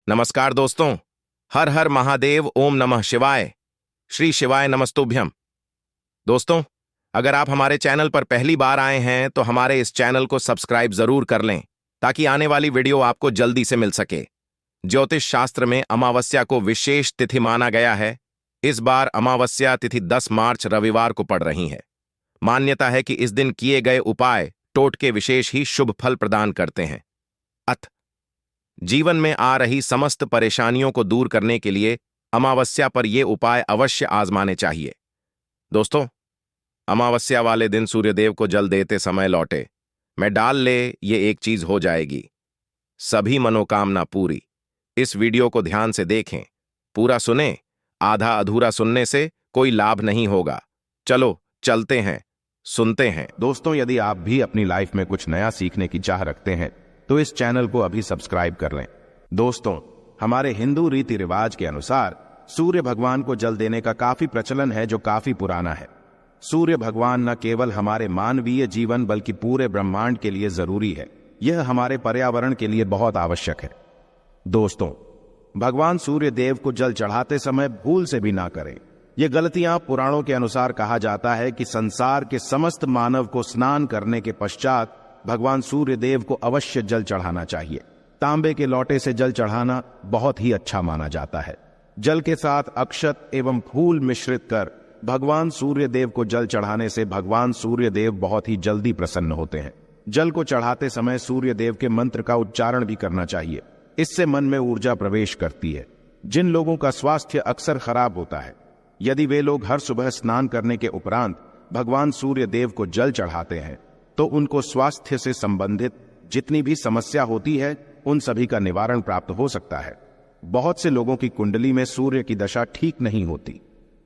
नमस्कार दोस्तों। हर हर महादेव, ओम नमः शिवाय, श्री शिवाय नमस्तुभ्यम। दोस्तों, अगर आप हमारे चैनल पर पहली बार आए हैं तो हमारे इस चैनल को सब्सक्राइब जरूर कर लें ताकि आने वाली वीडियो आपको जल्दी से मिल सके। ज्योतिष शास्त्र में अमावस्या को विशेष तिथि माना गया है। इस बार अमावस्या तिथि 10 मार्च रविवार को पड़ रही है। मान्यता है कि इस दिन किए गए उपाय टोटके विशेष ही शुभ फल प्रदान करते हैं। जीवन में आ रही समस्त परेशानियों को दूर करने के लिए अमावस्या पर ये उपाय अवश्य आजमाने चाहिए। दोस्तों, अमावस्या वाले दिन सूर्यदेव को जल देते समय लौटे मैं डाल ले ये एक चीज हो जाएगी, सभी मनोकामना पूरी। इस वीडियो को ध्यान से देखें, पूरा सुने, आधा अधूरा सुनने से कोई लाभ नहीं होगा। चलो चलते हैं, सुनते हैं। दोस्तों, यदि आप भी अपनी लाइफ में कुछ नया सीखने की चाह रखते हैं तो इस चैनल को अभी सब्सक्राइब कर लें। दोस्तों, हमारे हिंदू रीति रिवाज के अनुसार सूर्य भगवान को जल देने का काफी प्रचलन है, जो काफी पुराना है। सूर्य भगवान न केवल हमारे मानवीय जीवन बल्कि पूरे ब्रह्मांड के लिए जरूरी है। यह हमारे पर्यावरण के लिए बहुत आवश्यक है। दोस्तों, भगवान सूर्य देव को जल चढ़ाते समय भूल से भी ना करें। ये गलतियां पुराणों के अनुसार कहा जाता है कि संसार के समस्त मानव को स्नान करने के पश्चात भगवान सूर्य देव को अवश्य जल चढ़ाना चाहिए। तांबे के लोटे से जल चढ़ाना बहुत ही अच्छा माना जाता है। जल के साथ अक्षत एवं फूल मिश्रित कर भगवान सूर्य देव को जल चढ़ाने से भगवान सूर्य देव बहुत ही जल्दी प्रसन्न होते हैं। जल को चढ़ाते समय सूर्य देव के मंत्र का उच्चारण भी करना चाहिए। इससे मन में ऊर्जा प्रवेश करती है। जिन लोगों का स्वास्थ्य अक्सर खराब होता है, यदि वे लोग हर सुबह स्नान करने के उपरांत भगवान सूर्य देव को जल चढ़ाते हैं तो उनको स्वास्थ्य से संबंधित जितनी भी समस्या होती है उन सभी का निवारण प्राप्त हो सकता है। बहुत से लोगों की कुंडली में सूर्य की दशा ठीक नहीं होती।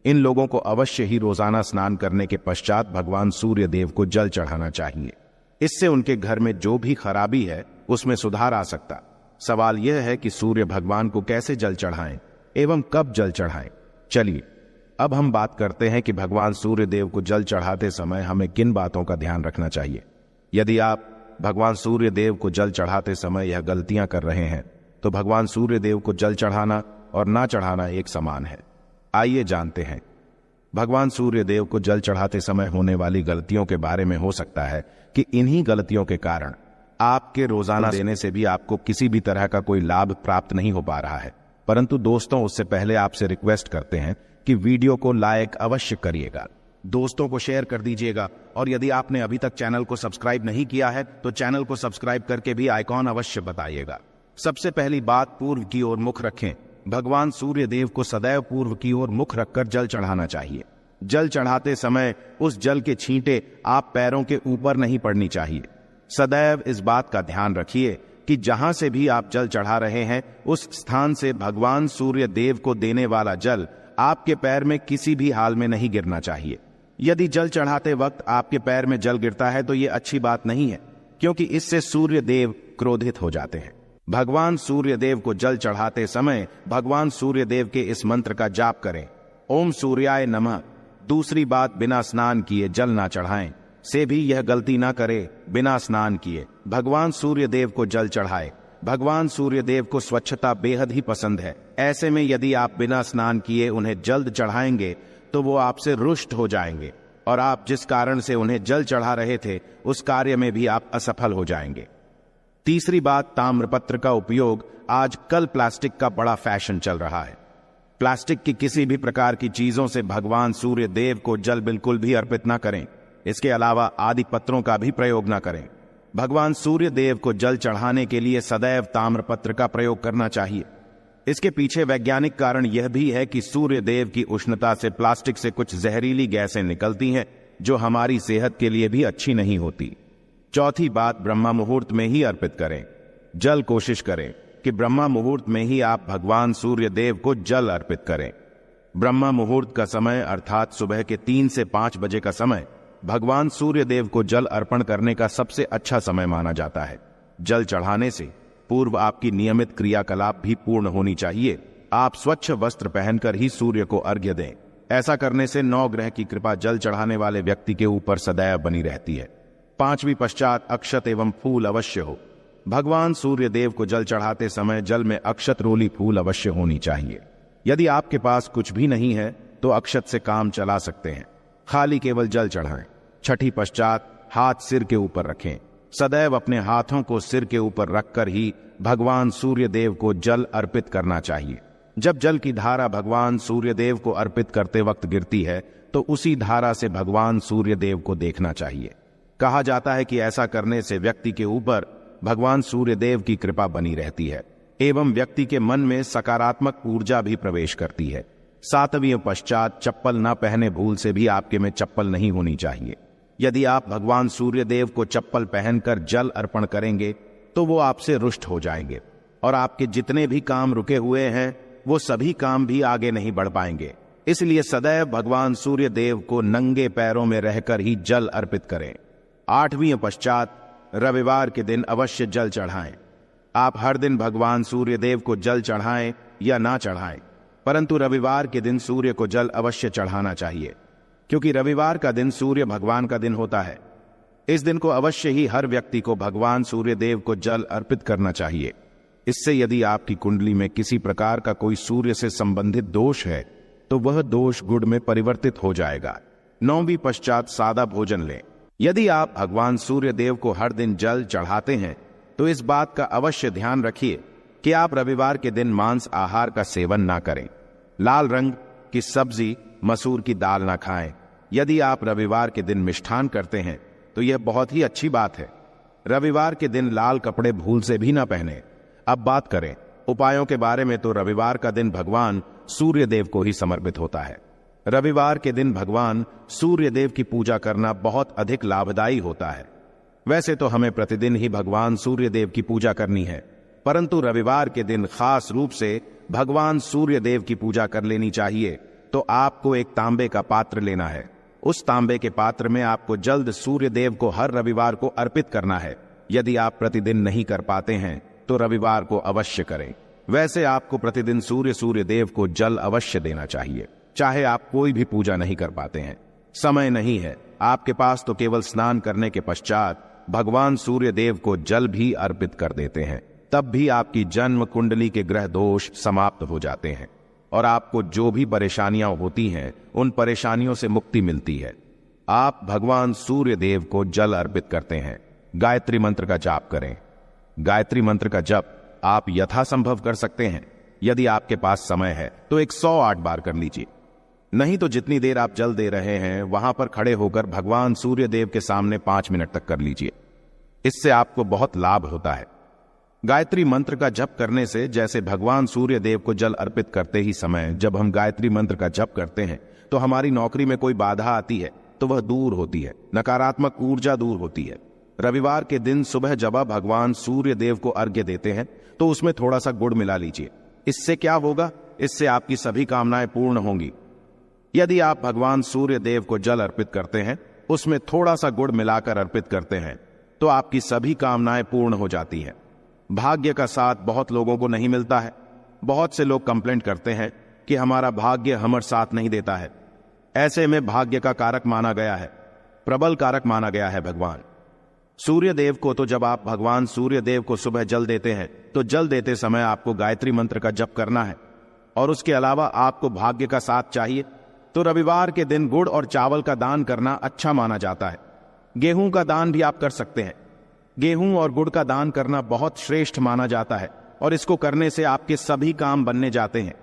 इन लोगों को अवश्य ही रोजाना स्नान करने के पश्चात भगवान सूर्य देव को जल चढ़ाना चाहिए। इससे उनके घर में जो भी खराबी है उसमें सुधार आ सकता। सवाल यह है कि सूर्य भगवान को कैसे जल चढ़ाएं एवं कब जल चढ़ाएं। चलिए अब हम बात करते हैं कि भगवान सूर्य देव को जल चढ़ाते समय हमें किन बातों का ध्यान रखना चाहिए। यदि आप भगवान सूर्य देव को जल चढ़ाते समय यह गलतियां कर रहे हैं तो भगवान सूर्य देव को जल चढ़ाना और ना चढ़ाना एक समान है। आइए जानते हैं। भगवान सूर्य देव को जल चढ़ाते समय होने वाली गलतियों के बारे में। हो सकता है कि इन्हीं गलतियों के कारण आपके रोजाना देने से भी आपको किसी भी तरह का कोई लाभ प्राप्त नहीं हो पा रहा है। परंतु दोस्तों, उससे पहले आपसे रिक्वेस्ट करते हैं कि वीडियो को लाइक अवश्य करिएगा, दोस्तों को शेयर कर दीजिएगा, और यदि आपने अभी तक चैनल को सब्सक्राइब नहीं किया है तो चैनल को सब्सक्राइब करके भी आइकॉन अवश्य बताइएगा। सबसे पहली बात, पूर्व की ओर मुख रखें। भगवान सूर्य देव को सदैव पूर्व की ओर मुख रखकर जल चढ़ाना चाहिए। जल चढ़ाते समय उस जल के छींटे आप पैरों के ऊपर नहीं पड़नी चाहिए। सदैव इस बात का ध्यान रखिए कि जहां से भी आप जल चढ़ा रहे हैं उस स्थान से भगवान सूर्य देव को देने वाला जल आपके पैर में किसी भी हाल में नहीं गिरना चाहिए। यदि जल चढ़ाते वक्त आपके पैर में जल गिरता है तो यह अच्छी बात नहीं है, क्योंकि इससे सूर्य देव क्रोधित हो जाते हैं। भगवान सूर्य देव को जल चढ़ाते समय भगवान सूर्य देव के इस मंत्र का जाप करें, ओम सूर्याय नमः। दूसरी बात, बिना स्नान किए जल ना चढ़ाएं। से भी यह गलती ना करे, बिना स्नान किए भगवान सूर्य देव को जल चढ़ाए। भगवान सूर्य देव को स्वच्छता बेहद ही पसंद है। ऐसे में यदि आप बिना स्नान किए उन्हें जल्द चढ़ाएंगे तो वो आपसे रुष्ट हो जाएंगे और आप जिस कारण से उन्हें जल चढ़ा रहे थे उस कार्य में भी आप असफल हो जाएंगे। तीसरी बात, ताम्रपत्र का उपयोग। आजकल प्लास्टिक का बड़ा फैशन चल रहा है। प्लास्टिक की किसी भी प्रकार की चीजों से भगवान सूर्य देव को जल बिल्कुल भी अर्पित ना करें। इसके अलावा आदि पत्रों का भी प्रयोग ना करें। भगवान सूर्य देव को जल चढ़ाने के लिए सदैव ताम्रपत्र का प्रयोग करना चाहिए। इसके पीछे वैज्ञानिक कारण यह भी है कि सूर्य देव की उष्णता से प्लास्टिक से कुछ जहरीली गैसें निकलती हैं जो हमारी सेहत के लिए भी अच्छी नहीं होती। चौथी बात, ब्रह्मा मुहूर्त में ही अर्पित करें जल। कोशिश करें कि ब्रह्मा मुहूर्त में ही आप भगवान सूर्य देव को जल अर्पित करें। ब्रह्मा मुहूर्त का समय अर्थात सुबह के 3 से 5 बजे का समय भगवान सूर्य देव को जल अर्पण करने का सबसे अच्छा समय माना जाता है। जल चढ़ाने से पूर्व आपकी नियमित क्रियाकलाप भी पूर्ण होनी चाहिए। आप स्वच्छ वस्त्र पहनकर ही सूर्य को अर्घ्य दें। ऐसा करने से 9 ग्रह की कृपा जल चढ़ाने वाले व्यक्ति के ऊपर सदैव बनी रहती है। 5वीं पश्चात, अक्षत एवं फूल अवश्य हो। भगवान सूर्य देव को जल चढ़ाते समय जल में अक्षत रोली फूल अवश्य होनी चाहिए। यदि आपके पास कुछ भी नहीं है तो अक्षत से काम चला सकते हैं। खाली केवल जल चढ़ाएं। छठी पश्चात हाथ सिर के ऊपर रखें। सदैव अपने हाथों को सिर के ऊपर रखकर ही भगवान सूर्य देव को जल अर्पित करना चाहिए। जब जल की धारा भगवान सूर्य देव को अर्पित करते वक्त गिरती है तो उसी धारा से भगवान सूर्य देव को देखना चाहिए। कहा जाता है कि ऐसा करने से व्यक्ति के ऊपर भगवान सूर्य देव की कृपा बनी रहती है एवं व्यक्ति के मन में सकारात्मक ऊर्जा भी प्रवेश करती है। सातवीं पश्चात चप्पल न पहने भूल से भी आपके में चप्पल नहीं होनी चाहिए। यदि आप भगवान सूर्य देव को चप्पल पहनकर जल अर्पण करेंगे तो वो आपसे रुष्ट हो जाएंगे और आपके जितने भी काम रुके हुए हैं वो सभी काम भी आगे नहीं बढ़ पाएंगे। इसलिए सदैव भगवान सूर्य देव को नंगे पैरों में रहकर ही जल अर्पित करें। आठवीं पश्चात रविवार के दिन अवश्य जल चढ़ाएं। आप हर दिन भगवान सूर्य देव को जल चढ़ाएं या ना चढ़ाएं, परंतु रविवार के दिन सूर्य को जल अवश्य चढ़ाना चाहिए, क्योंकि रविवार का दिन सूर्य भगवान का दिन होता है। इस दिन को अवश्य ही हर व्यक्ति को भगवान सूर्य देव को जल अर्पित करना चाहिए। इससे यदि आपकी कुंडली में किसी प्रकार का कोई सूर्य से संबंधित दोष है तो वह दोष गुण में परिवर्तित हो जाएगा। नौवीं पश्चात सादा भोजन लें। यदि आप भगवान सूर्य देव को हर दिन जल चढ़ाते हैं तो इस बात का अवश्य ध्यान रखिए कि आप रविवार के दिन मांस आहार का सेवन ना करें। लाल रंग की सब्जी, मसूर की दाल ना खाएं। यदि आप रविवार के दिन मिष्ठान करते हैं तो यह बहुत ही अच्छी बात है। रविवार के दिन लाल कपड़े भूल से भी ना पहने। अब बात करें उपायों के बारे में तो रविवार का दिन भगवान सूर्य देव को ही समर्पित होता है। रविवार के दिन भगवान सूर्य देव की पूजा करना बहुत अधिक लाभदायी होता है। वैसे तो हमें प्रतिदिन ही भगवान सूर्य देव की पूजा करनी है, परंतु रविवार के दिन खास रूप से भगवान सूर्य देव की पूजा कर लेनी चाहिए। तो आपको एक तांबे का पात्र लेना है। उस तांबे के पात्र में आपको जल्द सूर्य देव को हर रविवार को अर्पित करना है। यदि आप प्रतिदिन नहीं कर पाते हैं तो रविवार को अवश्य करें। वैसे आपको प्रतिदिन सूर्य देव को जल अवश्य देना चाहिए, चाहे आप कोई भी पूजा नहीं कर पाते हैं, समय नहीं है आपके पास, तो केवल स्नान करने के पश्चात भगवान सूर्य देव को जल भी अर्पित कर देते हैं। तब भी आपकी जन्म कुंडली के ग्रह दोष समाप्त हो जाते हैं और आपको जो भी परेशानियां होती हैं उन परेशानियों से मुक्ति मिलती है। आप भगवान सूर्य देव को जल अर्पित करते हैं। गायत्री मंत्र का जाप करें। गायत्री मंत्र का जप आप यथासंभव कर सकते हैं। यदि आपके पास समय है तो 108 बार कर लीजिए, नहीं तो जितनी देर आप जल दे रहे हैं वहां पर खड़े होकर भगवान सूर्य देव के सामने 5 मिनट तक कर लीजिए। इससे आपको बहुत लाभ होता है। गायत्री मंत्र का जप करने से, जैसे भगवान सूर्य देव को जल अर्पित करते ही समय जब हम गायत्री मंत्र का जप करते हैं तो हमारी नौकरी में कोई बाधा आती है तो वह दूर होती है, नकारात्मक ऊर्जा दूर होती है। रविवार के दिन सुबह जब आप भगवान सूर्य देव को अर्घ्य देते हैं तो उसमें थोड़ा सा गुड़ मिला लीजिए। इससे क्या होगा? इससे आपकी सभी कामनाएं पूर्ण होंगी। यदि आप भगवान सूर्य देव को जल अर्पित करते हैं, उसमें थोड़ा सा गुड़ मिलाकर अर्पित करते हैं, तो आपकी सभी कामनाएं पूर्ण हो जाती हैं। भाग्य का साथ बहुत लोगों को नहीं मिलता है। बहुत से लोग कंप्लेंट करते हैं कि हमारा भाग्य हमारे साथ नहीं देता है। ऐसे में भाग्य का कारक माना गया है, प्रबल कारक माना गया है भगवान सूर्य देव को। तो जब आप भगवान सूर्य देव को सुबह जल देते हैं तो जल देते समय आपको गायत्री मंत्र का जप करना है और उसके अलावा आपको भाग्य का साथ चाहिए तो रविवार के दिन गुड़ और चावल का दान करना अच्छा माना जाता है। गेहूं का दान भी आप कर सकते हैं। गेहूं और गुड़ का दान करना बहुत श्रेष्ठ माना जाता है और इसको करने से आपके सभी काम बनने जाते हैं।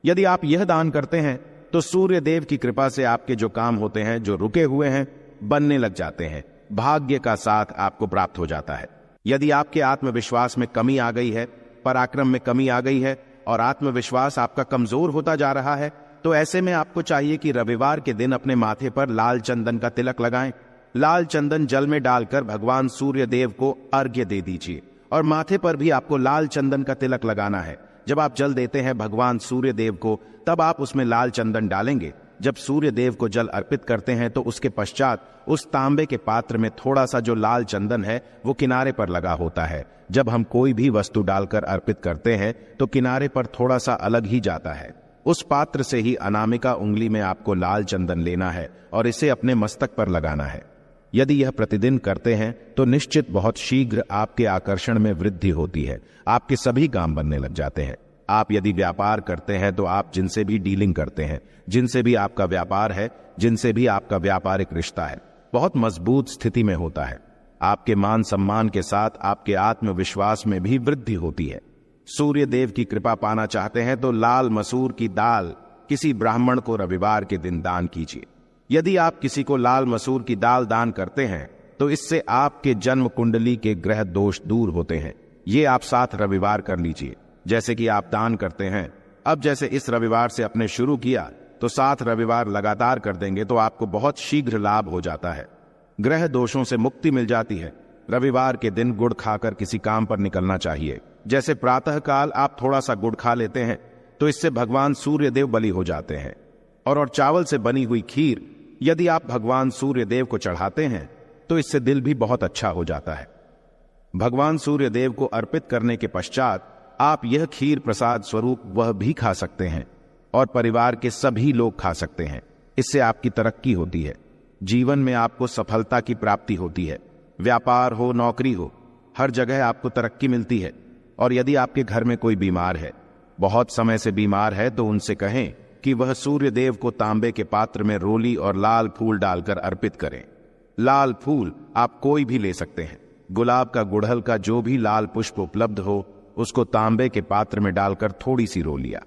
यदि आप यह दान करते हैं तो सूर्य देव की कृपा से आपके जो काम होते हैं, जो रुके हुए हैं, बनने लग जाते हैं। भाग्य का साथ आपको प्राप्त हो जाता है। यदि आपके आत्मविश्वास में कमी आ गई है, पराक्रम में कमी आ गई है और आत्मविश्वास आपका कमजोर होता जा रहा है, तो ऐसे में आपको चाहिए कि रविवार के दिन अपने माथे पर लाल चंदन का तिलक लगाएं। लाल चंदन जल में डालकर भगवान सूर्य देव को अर्घ्य दे दीजिए और माथे पर भी आपको लाल चंदन का तिलक लगाना है। जब आप जल देते हैं भगवान सूर्य देव को, तब आप उसमें लाल चंदन डालेंगे। जब सूर्य देव को जल अर्पित करते हैं तो उसके पश्चात उस तांबे के पात्र में थोड़ा सा जो लाल चंदन है वो किनारे पर लगा होता है। जब हम कोई भी वस्तु डालकर अर्पित करते हैं तो किनारे पर थोड़ा सा अलग ही जाता है। उस पात्र से ही अनामिका उंगली में आपको लाल चंदन लेना है और इसे अपने मस्तक पर लगाना है। यदि यह प्रतिदिन करते हैं तो निश्चित बहुत शीघ्र आपके आकर्षण में वृद्धि होती है, आपके सभी काम बनने लग जाते हैं। आप यदि व्यापार करते हैं तो आप जिनसे भी डीलिंग करते हैं, जिनसे भी आपका व्यापार है, जिनसे भी आपका व्यापारिक रिश्ता है, बहुत मजबूत स्थिति में होता है। आपके मान सम्मान के साथ आपके आत्मविश्वास में भी वृद्धि होती है। सूर्य देव की कृपा पाना चाहते हैं तो लाल मसूर की दाल किसी ब्राह्मण को रविवार के दिन दान कीजिए। यदि आप किसी को लाल मसूर की दाल दान करते हैं तो इससे आपके जन्म कुंडली के ग्रह दोष दूर होते हैं। ये आप 7 रविवार कर लीजिए जैसे कि आप दान करते हैं। अब जैसे इस रविवार से आपने शुरू किया तो 7 रविवार लगातार कर देंगे तो आपको बहुत शीघ्र लाभ हो जाता है। ग्रह दोषों से मुक्ति मिल जाती है। रविवार के दिन गुड़ खाकर किसी काम पर निकलना चाहिए। जैसे प्रातः काल आप थोड़ा सा गुड़ खा लेते हैं तो इससे भगवान सूर्य देव बलि हो जाते हैं। और चावल से बनी हुई खीर यदि आप भगवान सूर्य देव को चढ़ाते हैं तो इससे दिल भी बहुत अच्छा हो जाता है। भगवान सूर्य देव को अर्पित करने के पश्चात आप यह खीर प्रसाद स्वरूप वह भी खा सकते हैं और परिवार के सभी लोग खा सकते हैं। इससे आपकी तरक्की होती है, जीवन में आपको सफलता की प्राप्ति होती है। व्यापार हो, नौकरी हो, हर जगह आपको तरक्की मिलती है। और यदि आपके घर में कोई बीमार है, बहुत समय से बीमार है, तो उनसे कहें कि वह सूर्य देव को तांबे के पात्र में रोली और लाल फूल डालकर अर्पित करें। लाल फूल आप कोई भी ले सकते हैं। गुलाब का, गुड़हल का, जो भी लाल पुष्प उपलब्ध हो उसको तांबे के पात्र में डालकर थोड़ी सी रोलियां,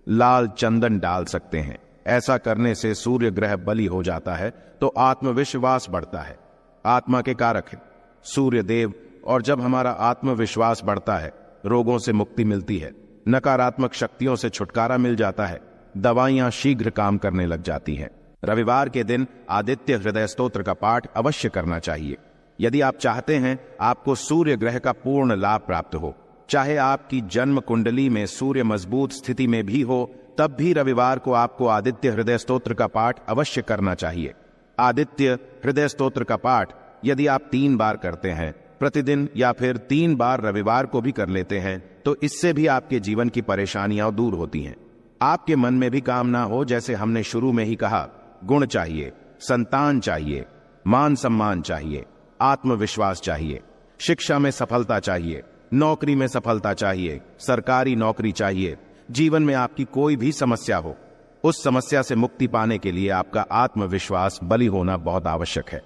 लाल चंदन डाल सकते हैं। ऐसा करने से सूर्य ग्रह बलि हो जाता है तो आत्मविश्वास बढ़ता है। आत्मा के कारक है सूर्य देव, और जब हमारा आत्मविश्वास बढ़ता है रोगों से मुक्ति मिलती है, नकारात्मक शक्तियों से छुटकारा मिल जाता है, दवाइयां शीघ्र काम करने लग जाती हैं। रविवार के दिन आदित्य हृदय स्तोत्र का पाठ अवश्य करना चाहिए। यदि आप चाहते हैं आपको सूर्य ग्रह का पूर्ण लाभ प्राप्त हो, चाहे आपकी जन्म कुंडली में सूर्य मजबूत स्थिति में भी हो, तब भी रविवार को आपको आदित्य हृदय स्तोत्र का पाठ अवश्य करना चाहिए। आदित्य हृदय स्तोत्र का पाठ यदि आप 3 बार करते हैं प्रतिदिन, या फिर 3 बार रविवार को भी कर लेते हैं, तो इससे भी आपके जीवन की परेशानियां दूर होती हैं। आपके मन में भी कामना हो, जैसे हमने शुरू में ही कहा, गुण चाहिए, संतान चाहिए, मान सम्मान चाहिए, आत्मविश्वास चाहिए, शिक्षा में सफलता चाहिए, नौकरी में सफलता चाहिए, सरकारी नौकरी चाहिए। जीवन में आपकी कोई भी समस्या हो, उस समस्या से मुक्ति पाने के लिए आपका आत्मविश्वास बलि होना बहुत आवश्यक है।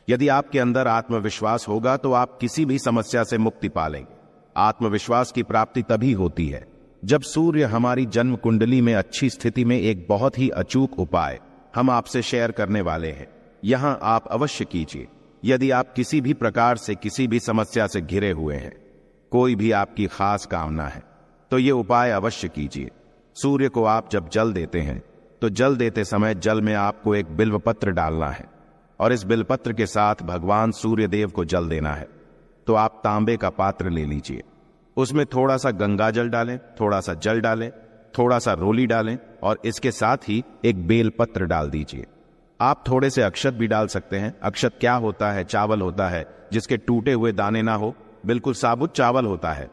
यदि आपके अंदर आत्मविश्वास होगा तो आप किसी भी समस्या से मुक्ति पा लेंगे। आत्मविश्वास की प्राप्ति तभी होती है जब सूर्य हमारी जन्म कुंडली में अच्छी स्थिति में। एक बहुत ही अचूक उपाय हम आपसे शेयर करने वाले हैं, यहां आप अवश्य कीजिए। यदि आप किसी भी प्रकार से किसी भी समस्या से घिरे हुए हैं, कोई भी आपकी खास कामना है, तो ये उपाय अवश्य कीजिए। सूर्य को आप जब जल देते हैं तो जल देते समय जल में आपको एक बिल्वपत्र डालना है और इस बिल्वपत्र के साथ भगवान सूर्य देव को जल देना है। तो आप तांबे का पात्र ले लीजिए, उसमें थोड़ा सा गंगा जल डालें, थोड़ा सा जल डालें, थोड़ा सा रोली डालें और इसके साथ ही एक बेलपत्र डाल दीजिए। आप थोड़े से अक्षत भी डाल सकते हैं। अक्षत क्या होता है? चावल होता है जिसके टूटे हुए दाने ना हो, बिल्कुल साबुत चावल होता है,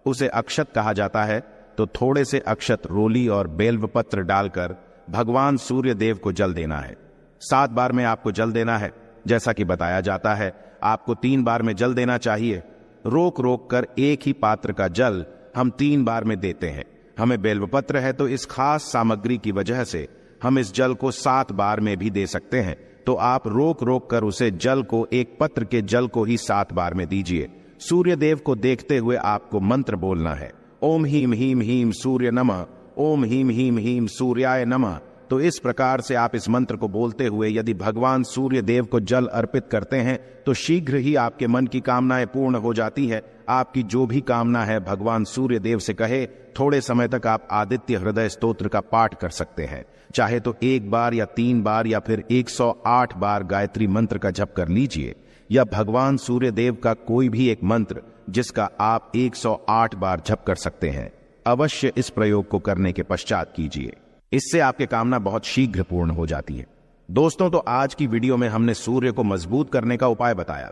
उसे अक्षत कहा जाता है। तो थोड़े से अक्षत, रोली और बेलपत्र डालकर भगवान सूर्य देव को जल देना है। 7 बार में आपको जल देना है। जैसा कि बताया जाता है आपको 3 बार में जल देना चाहिए। रोक रोक कर एक ही पात्र का जल हम 3 बार में देते हैं। हमें बेलपत्र है तो इस खास सामग्री की वजह से हम इस जल को 7 बार में भी दे सकते हैं। तो आप रोक रोक कर उसे जल को, एक पत्र के जल को ही 7 बार में दीजिए। सूर्य देव को देखते हुए आपको मंत्र बोलना है, ओम हीम हीम हीम सूर्य नमः, ओम हीम हीम हीम सूर्याय नमः। तो इस प्रकार से आप इस मंत्र को बोलते हुए यदि भगवान सूर्य देव को जल अर्पित करते हैं तो शीघ्र ही आपके मन की कामनाएं पूर्ण हो जाती है। आपकी जो भी कामना है भगवान सूर्य देव से कहे। थोड़े समय तक आप आदित्य हृदय स्तोत्र का पाठ कर सकते हैं। चाहे तो 1 बार या 3 बार या फिर 108 बार गायत्री मंत्र का जप कर लीजिए, या भगवान सूर्य देव का कोई भी एक मंत्र जिसका आप 108 बार जप कर सकते हैं। अवश्य इस प्रयोग को करने के पश्चात कीजिए, इससे आपकी कामना बहुत शीघ्र पूर्ण हो जाती है। दोस्तों, तो आज की वीडियो में हमने सूर्य को मजबूत करने का उपाय बताया।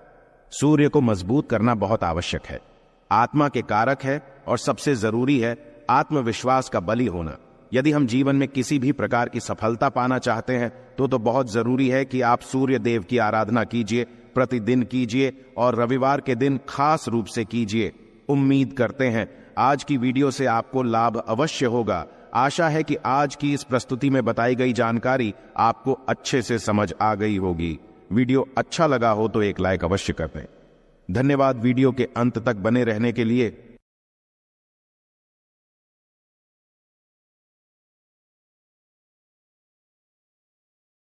सूर्य को मजबूत करना बहुत आवश्यक है, आत्मा के कारक है और सबसे जरूरी है आत्मविश्वास का बलि होना। यदि हम जीवन में किसी भी प्रकार की सफलता पाना चाहते हैं तो बहुत जरूरी है कि आप सूर्य देव की आराधना कीजिए। प्रतिदिन कीजिए और रविवार के दिन खास रूप से कीजिए। उम्मीद करते हैं आज की वीडियो से आपको लाभ अवश्य होगा। आशा है कि आज की इस प्रस्तुति में बताई गई जानकारी आपको अच्छे से समझ आ गई होगी। वीडियो अच्छा लगा हो तो एक लाइक अवश्य कर दें। धन्यवाद वीडियो के अंत तक बने रहने के लिए।